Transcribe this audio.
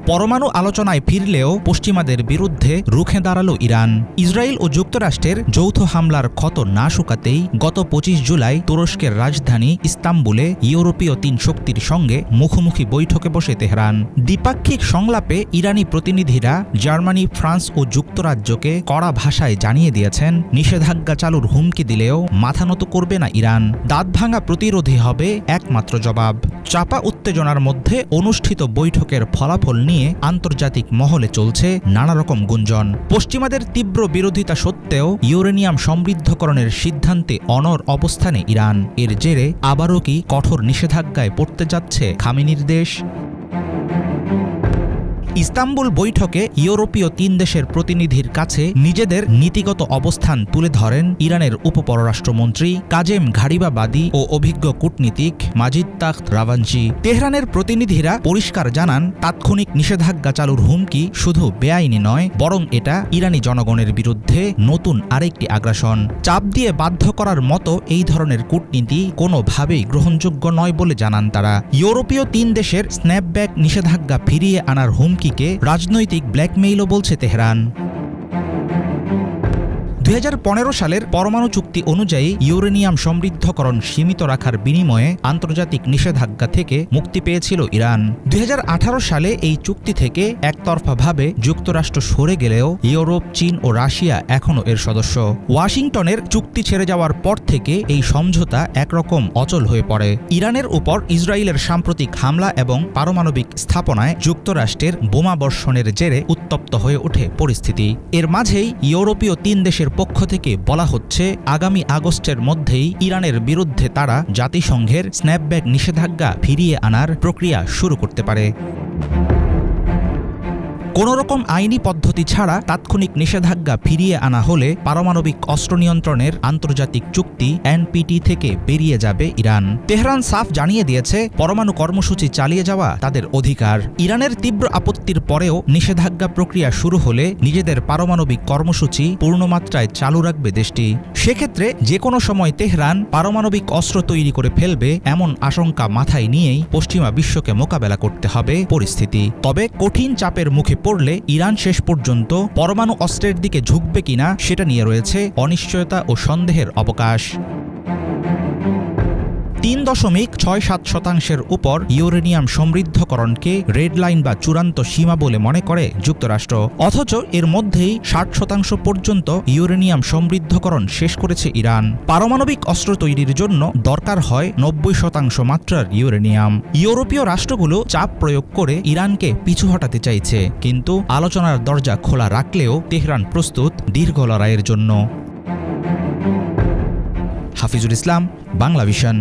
পরমাণু আলোচনায় ফিরলেও পশ্চিমাদের বিরুদ্ধে রুখে দাঁড়াল ইরান। ইসরায়েল ও যুক্তরাষ্ট্রের যৌথ হামলার ক্ষত না শুকাতেই গত ২৫ জুলাই তুরস্কের রাজধানী ইস্তাম্বুলে ইউরোপীয় ৩ শক্তির সঙ্গে মুখোমুখি বৈঠকে বসে তেহরান। দ্বিপাক্ষিক সংলাপে ইরানি প্রতিনিধিরা জার্মানি, ফ্রান্স ও যুক্তরাজ্যকে কড়া ভাষায় জানিয়ে দিয়েছেন, নিষেধাজ্ঞা চালুর হুমকি দিলেও মাথা নত করবে না ইরান। দাঁতভাঙা প্রতিরোধী হবে একমাত্র জবাব। চাপা উত্তেজনার মধ্যে অনুষ্ঠিত বৈঠকের ফলাফল নিয়ে আন্তর্জাতিক মহলে চলছে নানা রকম গুঞ্জন। পশ্চিমাদের তীব্র বিরোধিতা সত্ত্বেও ইউরেনিয়াম সমৃদ্ধকরণের সিদ্ধান্তে অনড় অবস্থানে ইরান। এর জেরে আবারও কি কঠোর নিষেধাজ্ঞায় পড়তে যাচ্ছে খামেনির দেশ? ইস্তাম্বুল বৈঠকে ইউরোপীয় ৩ দেশের প্রতিনিধির কাছে নিজেদের নীতিগত অবস্থান তুলে ধরেন ইরানের উপপররাষ্ট্রমন্ত্রী কাজেম ঘারিবাবাদী ও অভিজ্ঞ কূটনীতিক মাজিদ তাখত রাভানজি। তেহরানের প্রতিনিধিরা পরিষ্কার জানান, তাৎক্ষণিক নিষেধাজ্ঞা চালুর হুমকি শুধু বেআইনি নয়, বরং এটা ইরানি জনগণের বিরুদ্ধে নতুন আরেকটি আগ্রাসন। চাপ দিয়ে বাধ্য করার মতো এই ধরনের কূটনীতি কোনোভাবেই গ্রহণযোগ্য নয় বলে জানান তারা। ইউরোপীয় ৩ দেশের স্ন্যাপব্যাক নিষেধাজ্ঞা ফিরিয়ে আনার হুমকি রাজনৈতিক ব্ল্যাকমেইলও বলছে তেহরান। ২০১৫ সালের পরমাণু চুক্তি অনুযায়ী ইউরেনিয়াম সমৃদ্ধকরণ সীমিত রাখার বিনিময়ে আন্তর্জাতিক নিষেধাজ্ঞা থেকে মুক্তি পেয়েছিল ইরান। ২০১৮ সালে এই চুক্তি থেকে একতরফাভাবে যুক্তরাষ্ট্র সরে গেলেও ইউরোপ, চীন ও রাশিয়া এখনও এর সদস্য। ওয়াশিংটনের চুক্তি ছেড়ে যাওয়ার পর থেকে এই সমঝোতা একরকম অচল হয়ে পড়ে। ইরানের উপর ইসরায়েলের সাম্প্রতিক হামলা এবং পারমাণবিক স্থাপনায় যুক্তরাষ্ট্রের বোমাবর্ষণের জেরে উত্তপ্ত হয়ে ওঠে পরিস্থিতি। এর মাঝেই ইউরোপীয় ৩ দেশের পক্ষ থেকে বলা হচ্ছে, আগামী আগস্টের মধ্যেই ইরানের বিরুদ্ধে তারা জাতিসংঘের স্ন্যাপব্যাক নিষেধাজ্ঞা ফিরিয়ে আনার প্রক্রিয়া শুরু করতে পারে। কোনোরকম আইনি পদ্ধতি ছাড়া তাৎক্ষণিক নিষেধাজ্ঞা ফিরিয়ে আনা হলে পারমাণবিক অস্ত্র নিয়ন্ত্রণের আন্তর্জাতিক চুক্তি এনপিটি থেকে বেরিয়ে যাবে ইরান। তেহরান সাফ জানিয়ে দিয়েছে, পরমাণু কর্মসূচি চালিয়ে যাওয়া তাদের অধিকার। ইরানের তীব্র আপত্তির পরেও নিষেধাজ্ঞা প্রক্রিয়া শুরু হলে নিজেদের পারমাণবিক কর্মসূচি পূর্ণমাত্রায় চালু রাখবে দেশটি। সেক্ষেত্রে যে কোনো সময় তেহরান পারমাণবিক অস্ত্র তৈরি করে ফেলবে এমন আশঙ্কা মাথায় নিয়েই পশ্চিমা বিশ্বকে মোকাবেলা করতে হবে পরিস্থিতি। তবে কঠিন চাপের মুখে পড়লে ইরান শেষ পর্যন্ত পরমাণু অস্ত্রের দিকে ঝুঁকবে কিনা সেটা নিয়ে রয়েছে অনিশ্চয়তা ও সন্দেহের অবকাশ। ৩.৬৭% উপর ইউরেনিয়াম সমৃদ্ধকরণকে রেড লাইন বা চূড়ান্ত সীমা বলে মনে করে যুক্তরাষ্ট্র। অথচ এর মধ্যেই ৬০% পর্যন্ত ইউরেনিয়াম সমৃদ্ধকরণ শেষ করেছে ইরান। পারমাণবিক অস্ত্র তৈরির জন্য দরকার হয় ৯০% মাত্রার ইউরেনিয়াম। ইউরোপীয় রাষ্ট্রগুলো চাপ প্রয়োগ করে ইরানকে পিছু হটাতে চাইছে, কিন্তু আলোচনার দরজা খোলা রাখলেও তেহরান প্রস্তুত দীর্ঘ লড়াইয়ের জন্য। হাফিজুল ইসলাম, বাংলা ভিশন।